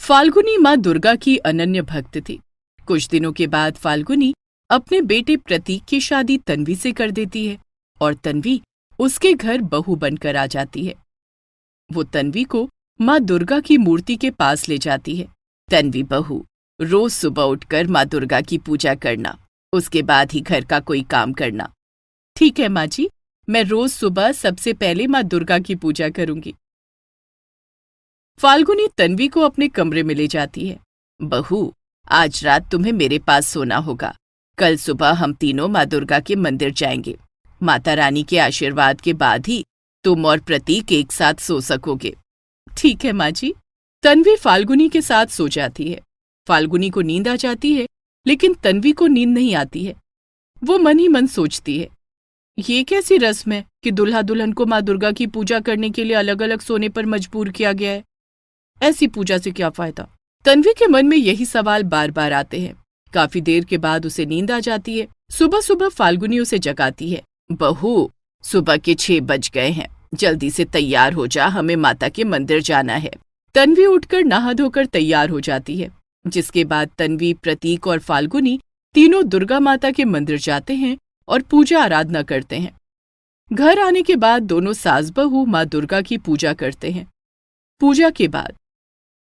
फाल्गुनी माँ दुर्गा की अनन्य भक्त थी। कुछ दिनों के बाद फाल्गुनी अपने बेटे प्रतीक की शादी तन्वी से कर देती है और तन्वी उसके घर बहू बनकर आ जाती है। वो तन्वी को माँ दुर्गा की मूर्ति के पास ले जाती है। तन्वी बहू, रोज सुबह उठकर माँ दुर्गा की पूजा करना, उसके बाद ही घर का कोई काम करना। ठीक है माँ जी, मैं रोज सुबह सबसे पहले माँ दुर्गा की पूजा करूंगी। फाल्गुनी तन्वी को अपने कमरे में ले जाती है। बहू, आज रात तुम्हें मेरे पास सोना होगा। कल सुबह हम तीनों माँ दुर्गा के मंदिर जाएंगे। माता रानी के आशीर्वाद के बाद ही तुम और प्रतीक एक साथ सो सकोगे। ठीक है माँ जी। तन्वी फाल्गुनी के साथ सो जाती है। फाल्गुनी को नींद आ जाती है, लेकिन तन्वी को नींद नहीं आती है। वो मन ही मन सोचती है, ये कैसी रस्म है कि दुल्हा दुल्हन को माँ दुर्गा की पूजा करने के लिए अलग अलग सोने पर मजबूर किया गया है। ऐसी पूजा से क्या फायदा? तन्वी के मन में यही सवाल बार बार आते हैं। काफी देर के बाद उसे नींद आ जाती है। सुबह सुबह फाल्गुनी उसे जगाती है। बहू, सुबह के 6 बज गए हैं, जल्दी से तैयार हो जा, हमें माता के मंदिर जाना है। तन्वी उठकर नहा धोकर तैयार हो जाती है, जिसके बाद तन्वी, प्रतीक और फाल्गुनी तीनों दुर्गा माता के मंदिर जाते हैं और पूजा आराधना करते हैं। घर आने के बाद दोनों सास बहू माँ दुर्गा की पूजा करते हैं। पूजा के बाद,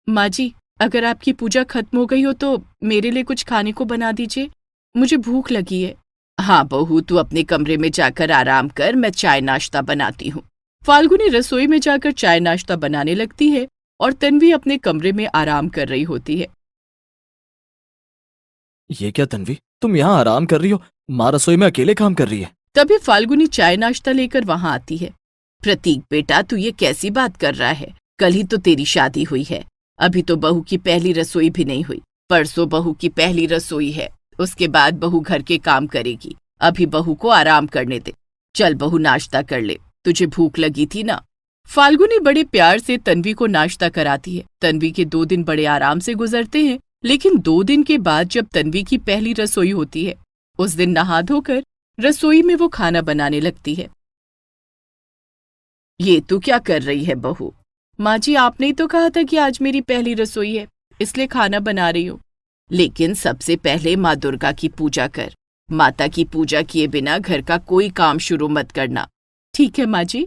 माँ जी, अगर आपकी पूजा खत्म हो गई हो तो मेरे लिए कुछ खाने को बना दीजिए, मुझे भूख लगी है। हाँ बहू, तू अपने कमरे में जाकर आराम कर, मैं चाय नाश्ता बनाती हूँ। फाल्गुनी रसोई में जाकर चाय नाश्ता बनाने लगती है और तन्वी अपने कमरे में आराम कर रही होती है। ये क्या तन्वी, तुम यहाँ आराम कर रही हो? माँ रसोई में अकेले काम कर रही है। तभी फाल्गुनी चाय नाश्ता लेकर वहां आती है। प्रतीक बेटा, तू ये कैसी बात कर रहा है? कल ही तो तेरी शादी हुई है, अभी तो बहू की पहली रसोई भी नहीं हुई। परसों बहू की पहली रसोई है, उसके बाद बहू घर के काम करेगी। अभी बहू को आराम करने दे। चल बहू, नाश्ता कर ले, तुझे भूख लगी थी ना। फाल्गुनी बड़े प्यार से तन्वी को नाश्ता कराती है। तन्वी के 2 दिन बड़े आराम से गुजरते हैं, लेकिन 2 दिन के बाद जब तन्वी की पहली रसोई होती है, उस दिन नहा धोकर रसोई में वो खाना बनाने लगती है। ये तू क्या कर रही है बहू? माँ जी, आपने ही तो कहा था कि आज मेरी पहली रसोई है, इसलिए खाना बना रही हूँ। लेकिन सबसे पहले माँ दुर्गा की पूजा कर। माता की पूजा किए बिना घर का कोई काम शुरू मत करना। ठीक है माँ जी।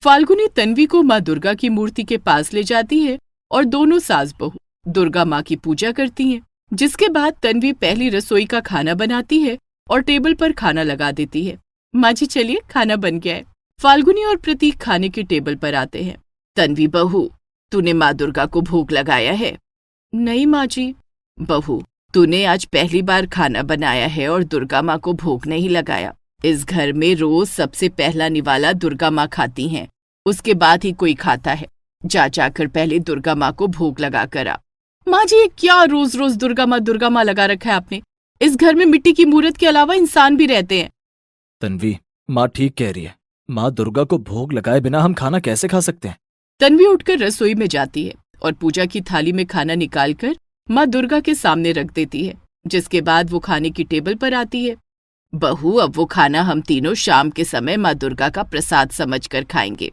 फाल्गुनी तन्वी को माँ दुर्गा की मूर्ति के पास ले जाती है और दोनों सास बहू दुर्गा माँ की पूजा करती हैं। जिसके बाद तन्वी पहली रसोई का खाना बनाती है और टेबल पर खाना लगा देती है। माँ जी, चलिए, खाना बन गया है। फाल्गुनी और प्रतीक खाने के टेबल पर आते हैं। तन्वी बहू, तूने माँ दुर्गा को भोग लगाया है? नहीं माँ जी। बहू, तूने आज पहली बार खाना बनाया है और दुर्गा माँ को भोग नहीं लगाया। इस घर में रोज सबसे पहला निवाला दुर्गा माँ खाती हैं, उसके बाद ही कोई खाता है। जा जाकर पहले दुर्गा माँ को भोग लगा कर आ। माँ जी, ये क्या रोज रोज दुर्गा माँ लगा रखा है आपने? इस घर में मिट्टी की मूर्त के अलावा इंसान भी रहते हैं। तन्वी, माँ ठीक कह रही है। माँ दुर्गा को भोग लगाए बिना हम खाना कैसे खा सकते हैं? तन्वी उठकर रसोई में जाती है और पूजा की थाली में खाना निकालकर माँ दुर्गा के सामने रख देती है। जिसके बाद वो खाने की टेबल पर आती है। बहू, अब वो खाना हम तीनों शाम के समय माँ दुर्गा का प्रसाद समझकर खाएंगे।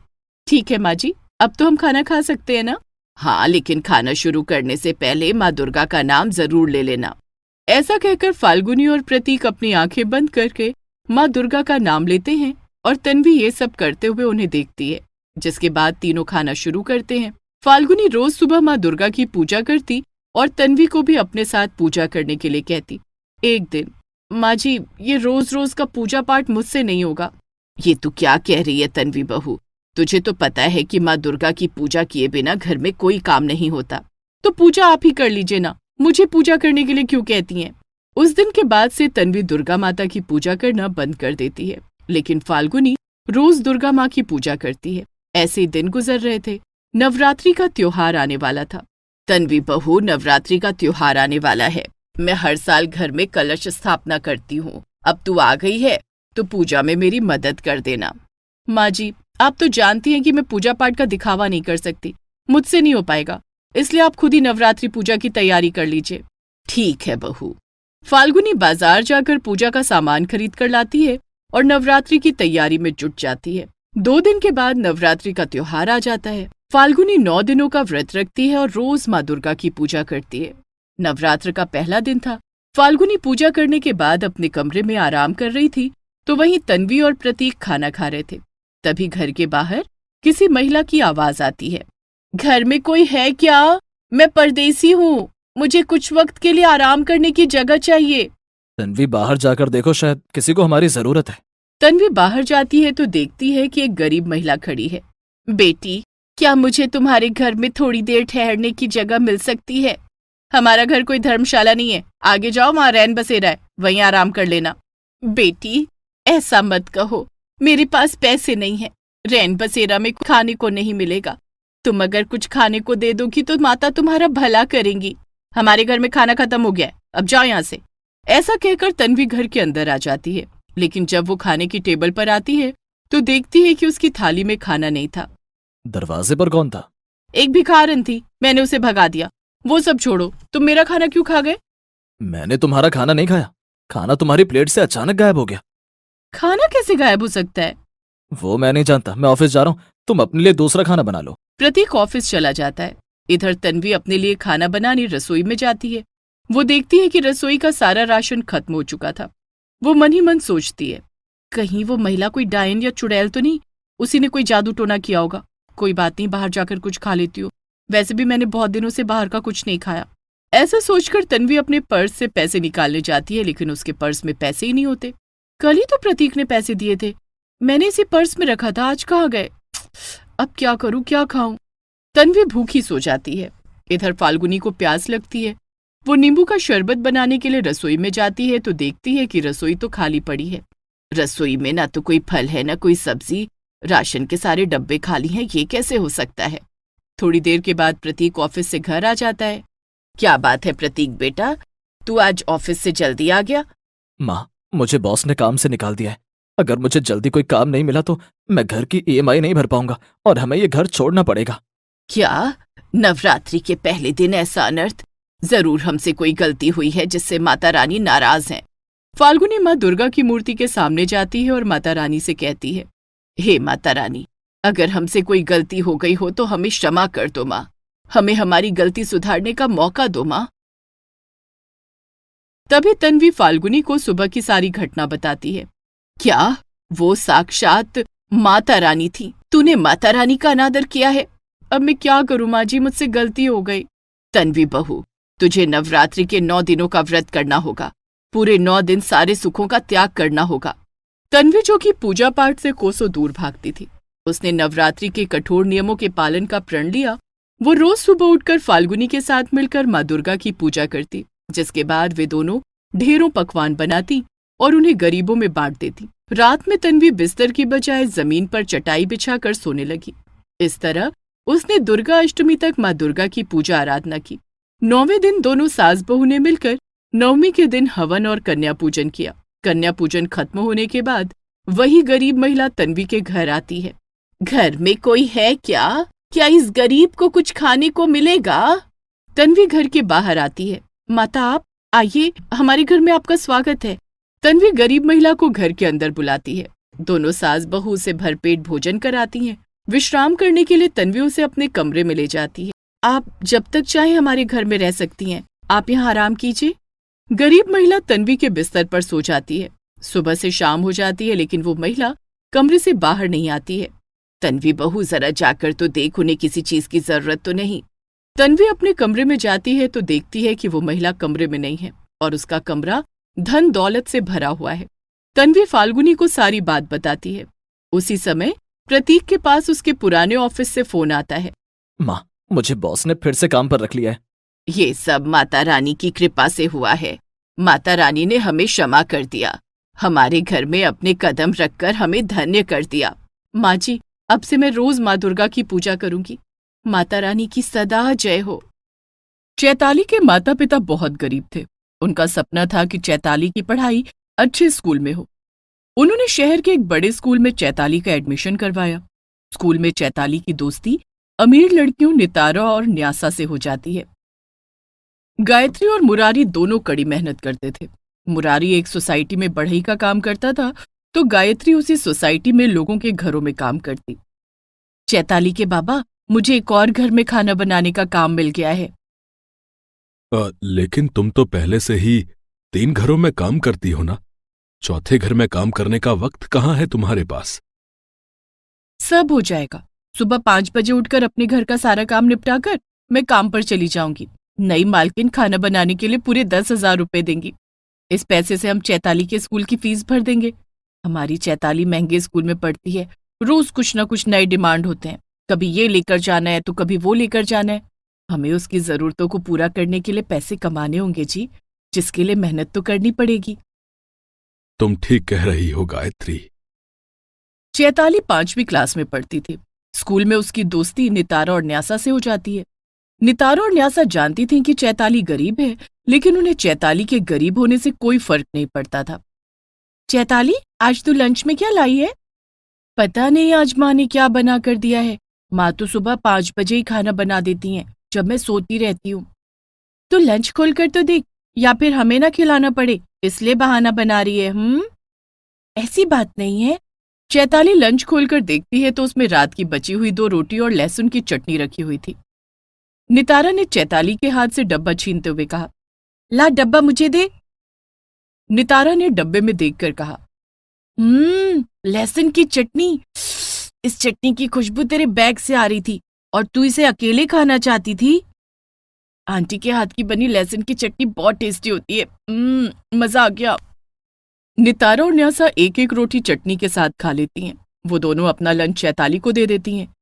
ठीक है माँ जी, अब तो हम खाना खा सकते हैं ना? हाँ, लेकिन खाना शुरू करने से पहले माँ दुर्गा का नाम जरूर ले लेना। ऐसा कहकर फाल्गुनी और प्रतीक अपनी आंखें बंद करके माँ दुर्गा का नाम लेते हैं और तन्वी ये सब करते हुए उन्हें देखती है। जिसके बाद तीनों खाना शुरू करते हैं। फाल्गुनी रोज सुबह माँ दुर्गा की पूजा करती और तन्वी को भी अपने साथ पूजा करने के लिए कहती। एक दिन, माँ जी, ये रोज रोज का पूजा पाठ मुझसे नहीं होगा। ये तू क्या कह रही है तन्वी बहू? तुझे तो पता है कि माँ दुर्गा की पूजा किए बिना घर में कोई काम नहीं होता। तो पूजा आप ही कर लीजिए ना, मुझे पूजा करने के लिए क्यों कहती हैं? उस दिन के बाद से तन्वी दुर्गा माता की पूजा करना बंद कर देती है, लेकिन फाल्गुनी रोज दुर्गा माँ की पूजा करती है। ऐसे दिन गुजर रहे थे। नवरात्रि का त्योहार आने वाला था। तन्वी बहू, नवरात्रि का त्योहार आने वाला है। मैं हर साल घर में कलश स्थापना करती हूँ। अब तू आ गई है तो पूजा में मेरी मदद कर देना। माँ जी, आप तो जानती हैं कि मैं पूजा पाठ का दिखावा नहीं कर सकती, मुझसे नहीं हो पाएगा, इसलिए आप खुद ही नवरात्रि पूजा की तैयारी कर लीजिए। ठीक है बहू। फाल्गुनी बाजार जाकर पूजा का सामान खरीद कर लाती है और नवरात्रि की तैयारी में जुट जाती है। 2 दिन के बाद नवरात्रि का त्योहार आ जाता है। फाल्गुनी 9 दिनों का व्रत रखती है और रोज माँ दुर्गा की पूजा करती है। नवरात्र का पहला दिन था। फाल्गुनी पूजा करने के बाद अपने कमरे में आराम कर रही थी तो वहीं तन्वी और प्रतीक खाना खा रहे थे। तभी घर के बाहर किसी महिला की आवाज आती है। घर में कोई है क्या? मैं परदेसी हूँ, मुझे कुछ वक्त के लिए आराम करने की जगह चाहिए। तन्वी बाहर जाकर देखो, शायद किसी को हमारी जरूरत है। तन्वी बाहर जाती है तो देखती है कि एक गरीब महिला खड़ी है। बेटी, क्या मुझे तुम्हारे घर में थोड़ी देर ठहरने की जगह मिल सकती है? हमारा घर कोई धर्मशाला नहीं है, आगे जाओ, वहां रैन बसेरा है, वहीं आराम कर लेना। बेटी, ऐसा मत कहो, मेरे पास पैसे नहीं है, रैन बसेरा में खाने को नहीं मिलेगा। तुम अगर कुछ खाने को दे दोगी तो माता तुम्हारा भला करेंगी। हमारे घर में खाना खत्म हो गया है, अब जाओ यहाँ से। ऐसा कहकर तन्वी घर के अंदर आ जाती है, लेकिन जब वो खाने की टेबल पर आती है तो देखती है कि उसकी थाली में खाना नहीं था। दरवाजे पर कौन था? एक भिखारन थी, मैंने उसे भगा दिया। वो सब छोड़ो, तुम मेरा खाना क्यों खा गए? मैंने तुम्हारा खाना नहीं खाया, खाना तुम्हारी प्लेट से अचानक गायब हो गया। खाना कैसे गायब हो सकता है? वो मैं नहीं जानता, मैं ऑफिस जा रहा हूँ, तुम अपने लिए दूसरा खाना बना लो। प्रतीक ऑफिस चला जाता है। इधर तन्वी अपने लिए खाना बनाने रसोई में जाती है। वो देखती है कि रसोई का सारा राशन खत्म हो चुका था। वो मन ही मन सोचती है, कहीं वो महिला कोई डायन या चुड़ैल तो नहीं, उसी ने कोई जादू टोना किया होगा। कोई बात नहीं, बाहर जाकर कुछ खा लेती हूँ, वैसे भी मैंने बहुत दिनों से बाहर का कुछ नहीं खाया। ऐसा सोचकर तन्वी अपने पर्स से पैसे निकालने जाती है, लेकिन उसके पर्स में पैसे ही नहीं होते। कल ही तो प्रतीक ने पैसे दिए थे, मैंने इसे पर्स में रखा था, आज कहाँ गए? अब क्या करूं, क्या खाऊं? तन्वी भूखी सो जाती है। इधर फाल्गुनी को प्यास लगती है। वो नींबू का शरबत बनाने के लिए रसोई में जाती है तो देखती है कि रसोई तो खाली पड़ी है। रसोई में ना तो कोई फल है, ना कोई सब्जी, राशन के सारे डब्बे खाली हैं, ये कैसे हो सकता है? थोड़ी देर के बाद प्रतीक ऑफिस से घर आ जाता है। क्या बात है प्रतीक बेटा, तू आज ऑफिस से जल्दी आ गया? माँ, मुझे बॉस ने काम से निकाल दिया है। अगर मुझे जल्दी कोई काम नहीं मिला तो मैं घर की ईएमआई नहीं भर पाऊंगा और हमें ये घर छोड़ना पड़ेगा। क्या? नवरात्रि के पहले दिन ऐसा अनर्थ? जरूर हमसे कोई गलती हुई है जिससे माता रानी नाराज हैं। फाल्गुनी माँ दुर्गा की मूर्ति के सामने जाती है और माता रानी से कहती है, हे माता रानी, अगर हमसे कोई गलती हो गई हो तो हमें क्षमा कर दो माँ, हमें हमारी गलती सुधारने का मौका दो माँ। तभी तन्वी फाल्गुनी को सुबह की सारी घटना बताती है। क्या? वो साक्षात माता रानी थी? तूने माता रानी का अनादर किया है। अब मैं क्या करूं माँ जी, मुझसे गलती हो गई। तन्वी बहू, तुझे नवरात्रि के 9 दिनों का व्रत करना होगा। पूरे 9 दिन सारे सुखों का त्याग करना होगा। तन्वी, जो कि पूजा पाठ से कोसों दूर भागती थी, उसने नवरात्रि के कठोर नियमों के पालन का प्रण लिया। वो रोज सुबह उठकर फाल्गुनी के साथ मिलकर माँ दुर्गा की पूजा करती, जिसके बाद वे दोनों ढेरों पकवान बनाती और उन्हें गरीबों में बांट देती। रात में तन्वी बिस्तर की बजाय जमीन पर चटाई बिछाकर सोने लगी। इस तरह उसने दुर्गा अष्टमी तक माँ दुर्गा की पूजा आराधना की। 9वें दिन दोनों सास बहू ने मिलकर नवमी के दिन हवन और कन्या पूजन किया। कन्या पूजन खत्म होने के बाद वही गरीब महिला तन्वी के घर आती है। घर में कोई है क्या? क्या इस गरीब को कुछ खाने को मिलेगा? तन्वी घर के बाहर आती है। माता, आप आइए, हमारे घर में आपका स्वागत है। तन्वी गरीब महिला को घर के अंदर बुलाती है। दोनों सास बहू से भरपेट भोजन कराती हैं। विश्राम करने के लिए तन्वी उसे अपने कमरे में ले जाती है। आप जब तक चाहे हमारे घर में रह सकती हैं, आप यहाँ आराम कीजिए। गरीब महिला तन्वी के बिस्तर पर सो जाती है। सुबह से शाम हो जाती है, लेकिन वो महिला कमरे से बाहर नहीं आती है। तन्वी बहू, जरा जाकर तो देख, उन्हें किसी चीज की जरूरत तो नहीं। तन्वी अपने कमरे में जाती है तो देखती है कि वो महिला कमरे में नहीं है और उसका कमरा धन दौलत से भरा हुआ है। तन्वी फाल्गुनी को सारी बात बताती है। उसी समय प्रतीक के पास उसके पुराने ऑफिस से फोन आता है। माँ, मुझे बॉस ने फिर से काम पर रख लिया है। ये सब माता रानी की कृपा से हुआ है। माता रानी ने हमें क्षमा कर दिया, हमारे घर में अपने कदम रखकर हमें धन्य कर दिया। माँ जी, अब से मैं रोज माँ दुर्गा की पूजा करूंगी। माता रानी की सदा जय हो। चैताली के माता पिता बहुत गरीब थे। उनका सपना था कि चैताली की पढ़ाई अच्छे स्कूल में हो। उन्होंने शहर के एक बड़े स्कूल में चैताली का एडमिशन करवाया। स्कूल में चैताली की दोस्ती अमीर लड़कियों नितारा और न्यासा से हो जाती है। गायत्री और मुरारी दोनों कड़ी मेहनत करते थे। मुरारी एक सोसाइटी में बढ़ई का काम करता था तो गायत्री उसी सोसाइटी में लोगों के घरों में काम करती। चैताली के बाबा, मुझे एक और घर में खाना बनाने का काम मिल गया है। लेकिन तुम तो पहले से ही 3 घरों में काम करती हो ना। चौथे घर में काम करने का वक्त कहाँ है तुम्हारे पास? सब हो जाएगा। सुबह 5 बजे उठकर अपने घर का सारा काम निपटाकर मैं काम पर चली जाऊंगी। नई मालकिन खाना बनाने के लिए पूरे 10,000 रुपए देंगी। इस पैसे से हम चैताली के स्कूल की फीस भर देंगे। हमारी चैताली महंगे स्कूल में पढ़ती है। रोज कुछ ना कुछ नए डिमांड होते हैं। कभी ये लेकर जाना है तो कभी वो लेकर जाना है। हमें उसकी जरूरतों को पूरा करने के लिए पैसे कमाने होंगे जी, जिसके लिए मेहनत तो करनी पड़ेगी। तुम ठीक कह रही हो गायत्री। चैताली 5वीं क्लास में पढ़ती थी। स्कूल में उसकी दोस्ती नितारा और न्यासा से हो जाती है। नितारा और न्यासा जानती थीं कि चैताली गरीब है, लेकिन उन्हें चैताली के गरीब होने से कोई फर्क नहीं पड़ता था। चैताली, आज तू लंच में क्या लाई है? पता नहीं आज माँ ने क्या बना कर दिया है। माँ तो सुबह 5 बजे ही खाना बना देती हैं, जब मैं सोती रहती हूँ। तो लंच खोल कर तो देख, या फिर हमें ना खिलाना पड़े इसलिए बहाना बना रही है। ऐसी बात नहीं है। चैताली लंच खोलकर देखती है तो उसमें रात की बची हुई 2 रोटी और लहसुन की चटनी रखी हुई थी। नितारा ने चैताली के हाथ से डब्बा छीनते हुए कहा, ला डब्बा मुझे दे। नितारा ने डब्बे में देखकर कहा, लहसुन की चटनी। इस चटनी की खुशबू तेरे बैग से आ रही थी और तू इसे अकेले खाना चाहती थी। आंटी के हाथ की बनी लहसुन की चटनी बहुत टेस्टी होती है। मजा आ गया। नितारा और न्यासा एक एक रोटी चटनी के साथ खा लेती हैं। वो दोनों अपना लंच चैताली को दे देती हैं।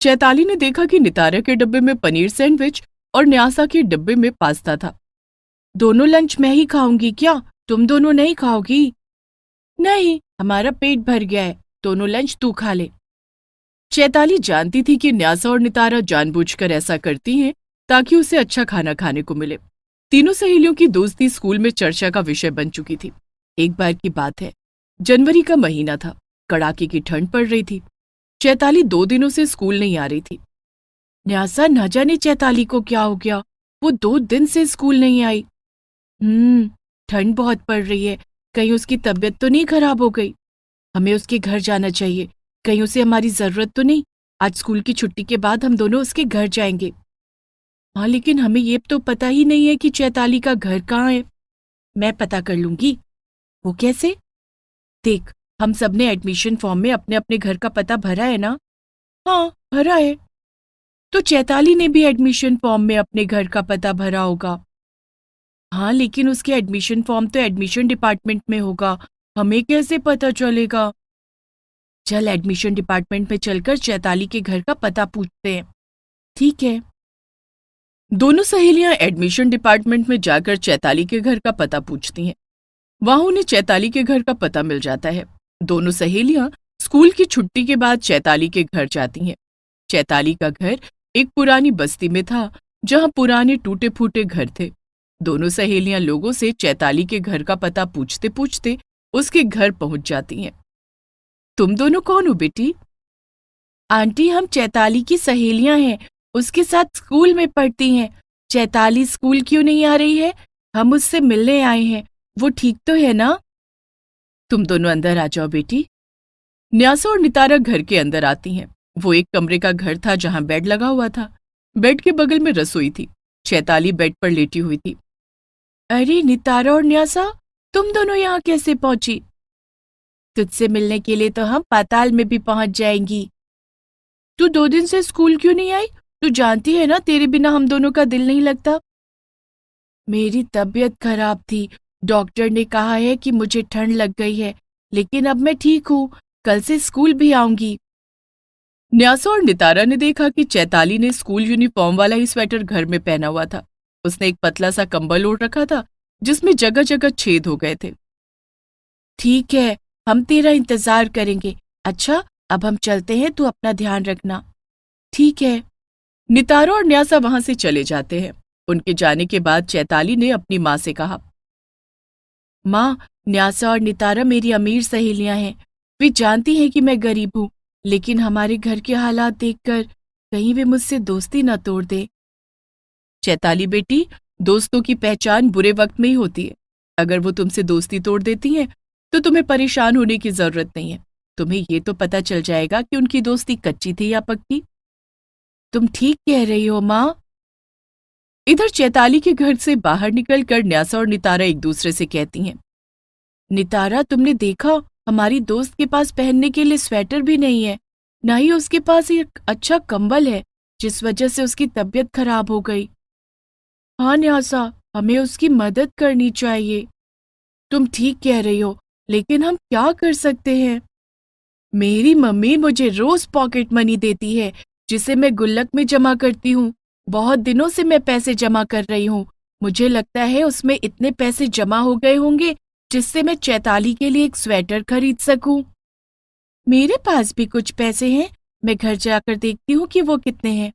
चैताली ने देखा कि नितारा के डब्बे में पनीर सैंडविच और न्यासा के डब्बे में पास्ता था। दोनों लंच मैं ही खाऊंगी क्या? तुम दोनों नहीं खाओगी? नहीं, हमारा पेट भर गया है, दोनों लंच तू खा ले। चैताली जानती थी कि न्यासा और नितारा जानबूझकर ऐसा करती हैं ताकि उसे अच्छा खाना खाने को मिले। तीनों सहेलियों की दोस्ती स्कूल में चर्चा का विषय बन चुकी थी। एक बार की बात है, जनवरी का महीना था। कड़ाके की ठंड पड़ रही थी। चैताली 2 दिनों से स्कूल नहीं आ रही थी। न्यासा, न जाने चैताली को क्या हो गया, वो 2 दिन से स्कूल नहीं आई। ठंड बहुत पड़ रही है, कहीं उसकी तबीयत तो नहीं खराब हो गई। हमें उसके घर जाना चाहिए, कहीं उसे हमारी जरूरत तो नहीं। आज स्कूल की छुट्टी के बाद हम दोनों उसके घर जाएंगे। हाँ, लेकिन हमें ये तो पता ही नहीं है कि चैताली का घर कहाँ है। मैं पता कर लूंगी। वो कैसे? देख, हम सबने एडमिशन फॉर्म में अपने अपने घर का पता भरा है ना? हाँ, भरा है। तो चैताली ने भी एडमिशन फॉर्म में अपने घर का पता भरा होगा। हाँ, लेकिन उसके एडमिशन फॉर्म तो एडमिशन डिपार्टमेंट में होगा, हमें कैसे पता चलेगा? चल एडमिशन डिपार्टमेंट में चलकर चैताली के घर का पता पूछते हैं। ठीक है। दोनों सहेलियां एडमिशन डिपार्टमेंट में जाकर चैताली के घर का पता पूछती हैं। वहां उन्हें चैताली के घर का पता मिल जाता है। दोनों सहेलियां स्कूल की छुट्टी के बाद चैताली के घर जाती हैं। चैताली का घर एक पुरानी बस्ती में था, जहां पुराने टूटे फूटे घर थे। दोनों सहेलियां लोगों से चैताली के घर का पता पूछते पूछते उसके घर पहुंच जाती हैं। तुम दोनों कौन हो बेटी? आंटी, हम चैताली की सहेलियां हैं, उसके साथ स्कूल में पढ़ती हैं। चैताली स्कूल क्यों नहीं आ रही है? हम उससे मिलने आए हैं, वो ठीक तो है ना? तुम दोनों अंदर आ जाओ बेटी। न्यासा और नितारा घर के अंदर आती हैं। वो एक कमरे का घर था जहां बेड लगा हुआ था। बेड के बगल में रसोई थी। चैताली बेड पर लेटी हुई थी। अरे नितारा और न्यासा, तुम दोनों यहाँ कैसे पहुंची? तुझसे मिलने के लिए तो हम पाताल में भी पहुंच जाएंगी। तू 2 दिन से स्कूल क्यों नहीं आई? तू जानती है ना तेरे बिना हम दोनों का दिल नहीं लगता। मेरी तबीयत खराब थी, डॉक्टर ने कहा है कि मुझे ठंड लग गई है, लेकिन अब मैं ठीक हूँ, कल से स्कूल भी आऊंगी। न्यासा और नितारा ने देखा कि चैताली ने स्कूल यूनिफॉर्म वाला ही स्वेटर घर में पहना हुआ था। उसने एक पतला सा कंबल ओढ़ रखा था जिसमें जगह जगह छेद हो गए थे। ठीक है, हम तेरा इंतजार करेंगे। अच्छा, अब हम चलते हैं, तू अपना ध्यान रखना। ठीक है। नितारा और न्यासा वहां से चले जाते हैं। उनके जाने के बाद चैताली ने अपनी माँ से कहा, माँ, न्यासा और नितारा मेरी अमीर सहेलियां हैं। वे जानती हैं कि मैं गरीब हूँ, लेकिन हमारे घर के हालात देखकर कहीं वे मुझसे दोस्ती न तोड़ दे। चैताली बेटी, दोस्तों की पहचान बुरे वक्त में ही होती है। अगर वो तुमसे दोस्ती तोड़ देती हैं तो तुम्हें परेशान होने की जरूरत नहीं है। तुम्हें ये तो पता चल जाएगा कि उनकी दोस्ती कच्ची थी या पक्की। तुम ठीक कह रही हो माँ। इधर चैताली के घर से बाहर निकलकर न्यासा और नितारा एक दूसरे से कहती हैं, नितारा तुमने देखा, हमारी दोस्त के पास पहनने के लिए स्वेटर भी नहीं है, ना ही उसके पास एक अच्छा कंबल है, जिस वजह से उसकी तबीयत खराब हो गई। हाँ न्यासा, हमें उसकी मदद करनी चाहिए। तुम ठीक कह रही हो, लेकिन हम क्या कर सकते हैं? मेरी मम्मी मुझे रोज पॉकेट मनी देती है, जिसे मैं गुल्लक में जमा करती हूँ। बहुत दिनों से मैं पैसे जमा कर रही हूँ। मुझे लगता है उसमें इतने पैसे जमा हो गए होंगे जिससे मैं चैताली के लिए एक स्वेटर खरीद सकूं। मेरे पास भी कुछ पैसे हैं, मैं घर जाकर देखती हूँ कि वो कितने हैं।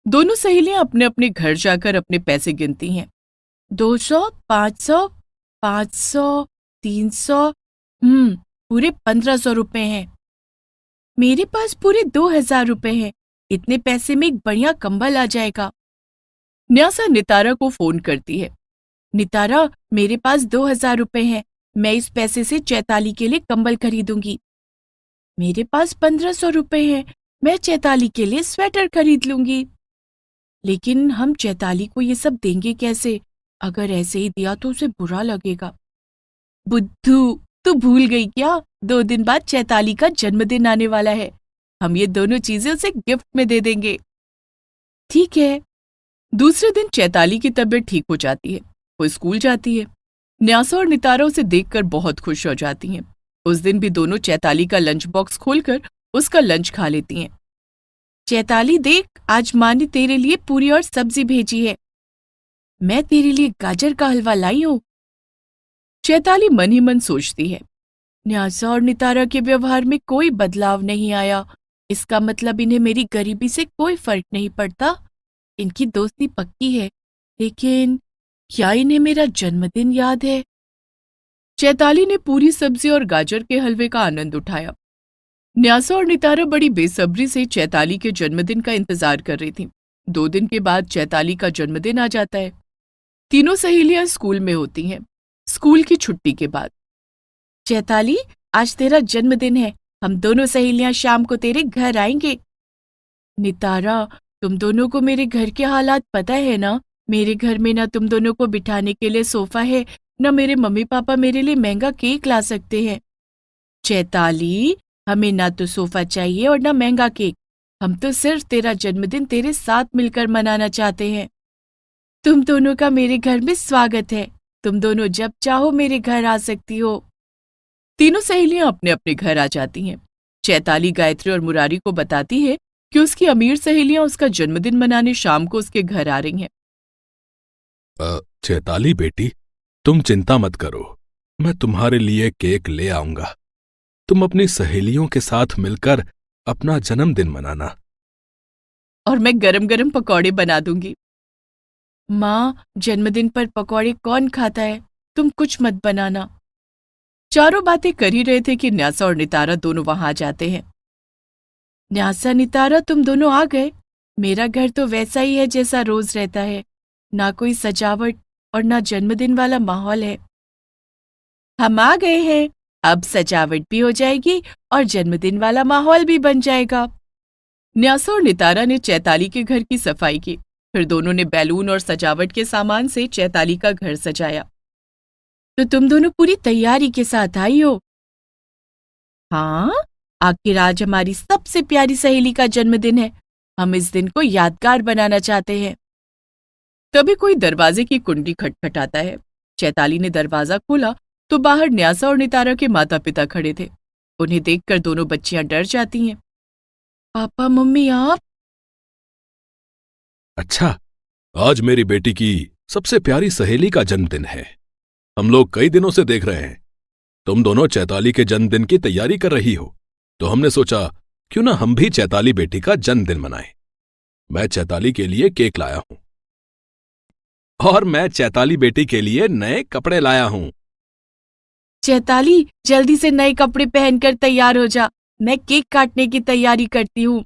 दोनों सहेलियां अपने अपने घर जाकर अपने पैसे गिनती हैं। 200, 500, 500, 300, पूरे 1500 रुपए हैं। मेरे पास पूरे 2000 रुपए हैं। इतने पैसे में एक बढ़िया कंबल आ जाएगा। न्यासा नितारा को फोन करती है। नितारा, मेरे पास 2000 रुपए हैं, मैं इस पैसे से चैताली के लिए कंबल खरीदूंगी। मेरे पास 1500 रुपए हैं, मैं चैताली के लिए स्वेटर खरीद लूंगी। लेकिन हम चैताली को ये सब देंगे कैसे? अगर ऐसे ही दिया तो उसे बुरा लगेगा। बुद्धू, तू भूल गई क्या? 2 दिन बाद चैताली का जन्मदिन आने वाला है। हम ये दोनों चीजें उसे गिफ्ट में दे देंगे। ठीक है। दूसरे दिन चैताली की तबीयत ठीक हो जाती है, वो स्कूल जाती है। न्यासा और नितारा उसे देखकर बहुत खुश हो जाती हैं। उस दिन भी दोनों चैताली का लंच बॉक्स खोलकर उसका लंच खा लेती हैं। चैताली देख, आज माँ ने तेरे लिए पूरी और सब्जी भेजी है। मैं तेरे लिए गाजर का हलवा लाई हूँ। चैताली मन ही मन सोचती है, न्यासा और नितारा के व्यवहार में कोई बदलाव नहीं आया। इसका मतलब इन्हें मेरी गरीबी से कोई फर्क नहीं पड़ता। इनकी दोस्ती पक्की है, लेकिन क्या इन्हें मेरा जन्मदिन याद है? चैताली ने पूरी सब्जी और गाजर के हलवे का आनंद उठाया। न्यासा और नितारा बड़ी बेसब्री से चैताली के जन्मदिन का इंतजार कर रही थीं। 2 दिन के बाद चैताली का जन्मदिन आ जाता है। तीनों सहेलियां स्कूल में होती हैं, स्कूल की छुट्टी के बाद। चैताली, आज तेरा जन्मदिन है, हम दोनों सहेलियां शाम को तेरे घर आएंगे। नितारा, तुम दोनों को मेरे घर के हालात पता है ना? मेरे घर में ना तुम दोनों को बिठाने के लिए सोफा है, न मेरे मम्मी पापा मेरे लिए महंगा केक ला सकते हैं। चैताली, हमें ना तो सोफा चाहिए और ना महंगा केक। हम तो सिर्फ तेरा जन्मदिन तेरे साथ मिलकर मनाना चाहते हैं। तुम दोनों का मेरे घर में स्वागत है। तुम दोनों जब चाहो मेरे घर आ सकती हो। तीनों सहेलियां अपने अपने घर आ जाती हैं। चैताली गायत्री और मुरारी को बताती है कि उसकी अमीर सहेलियां उसका जन्मदिन मनाने शाम को उसके घर आ रही हैं। चैताली बेटी, तुम चिंता मत करो, मैं तुम्हारे लिए केक ले आऊंगा। तुम अपनी सहेलियों के साथ मिलकर अपना जन्मदिन मनाना। और मैं गरम गरम पकौड़े बना दूंगी। माँ, जन्मदिन पर पकौड़े कौन खाता है? तुम कुछ मत बनाना। चारों बातें कर ही रहे थे कि न्यासा और नितारा दोनों वहां आ जाते हैं। न्यासा, नितारा, तुम दोनों आ गए। मेरा घर तो वैसा ही है जैसा रोज रहता है, ना कोई सजावट और ना जन्मदिन वाला माहौल है। हम आ गए हैं, अब सजावट भी हो जाएगी और जन्मदिन वाला माहौल भी बन जाएगा। न्यासा और नितारा ने चैताली के घर की सफाई की, फिर दोनों ने बैलून और सजावट के सामान से चैताली का घर सजाया। तो तुम दोनों पूरी तैयारी के साथ आई हो? हाँ, आखिर आज हमारी सबसे प्यारी सहेली का जन्मदिन है। हम इस दिन को यादगार बनाना चाहते हैं। तभी कोई दरवाजे की कुंडी खटखटाता है। चैताली ने दरवाजा खोला तो बाहर न्यासा और नितारा के माता पिता खड़े थे। उन्हें देखकर दोनों बच्चियां डर जाती हैं। पापा मम्मी, आप? अच्छा, आज मेरी बेटी की सबसे प्यारी सहेली का जन्मदिन है। हम लोग कई दिनों से देख रहे हैं तुम दोनों चैताली के जन्मदिन की तैयारी कर रही हो, तो हमने सोचा क्यों ना हम भी चैताली बेटी का जन्मदिन मनाएं। मैं चैताली के लिए केक लाया हूं और मैं चैताली बेटी के लिए नए कपड़े लाया हूं। चैताली, जल्दी से नए कपड़े पहनकर तैयार हो जा, मैं केक काटने की तैयारी करती हूँ।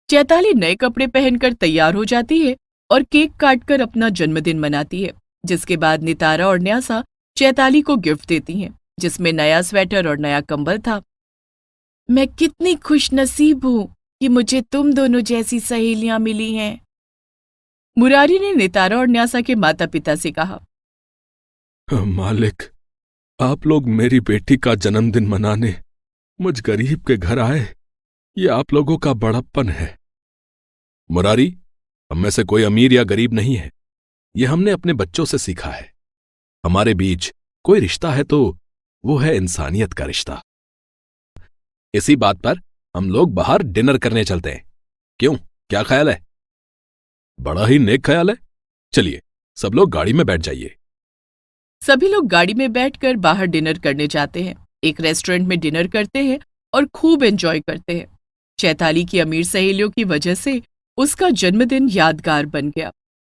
चैताली नए कपड़े पहनकर तैयार हो जाती है और केक काटकर अपना जन्मदिन मनाती है, जिसके बाद नितारा और न्यासा चैताली को गिफ्ट देती हैं, जिसमें नया स्वेटर और नया कंबल था। मैं कितनी खुशनसीब हूं कि मुझे तुम दोनों जैसी सहेलियां मिली हैं। मुरारी ने नितारा और न्यासा के माता पिता से कहा। मालिक, आप लोग मेरी बेटी का जन्मदिन मनाने मुझ गरीब के घर आए, ये आप लोगों का बड़प्पन है। मुरारी, हम में से कोई अमीर या गरीब नहीं है, ये हमने अपने बच्चों से सीखा है। हमारे बीच कोई रिश्ता है तो वो है इंसानियत का रिश्ता। इसी बात पर हम लोग बाहर डिनर करने चलते हैं। क्यों, क्या ख्याल है? बड़ा ही नेक ख्याल है। चलिए, सब लोग गाड़ी में बैठ जाइए। सभी लोग गाड़ी में बैठकर बाहर डिनर करने जाते हैं। एक रेस्टोरेंट में डिनर करते हैं और खूब एंजॉय करते हैं। चैताली की अमीर सहेलियों की वजह से उसका जन्मदिन यादगार बन गया।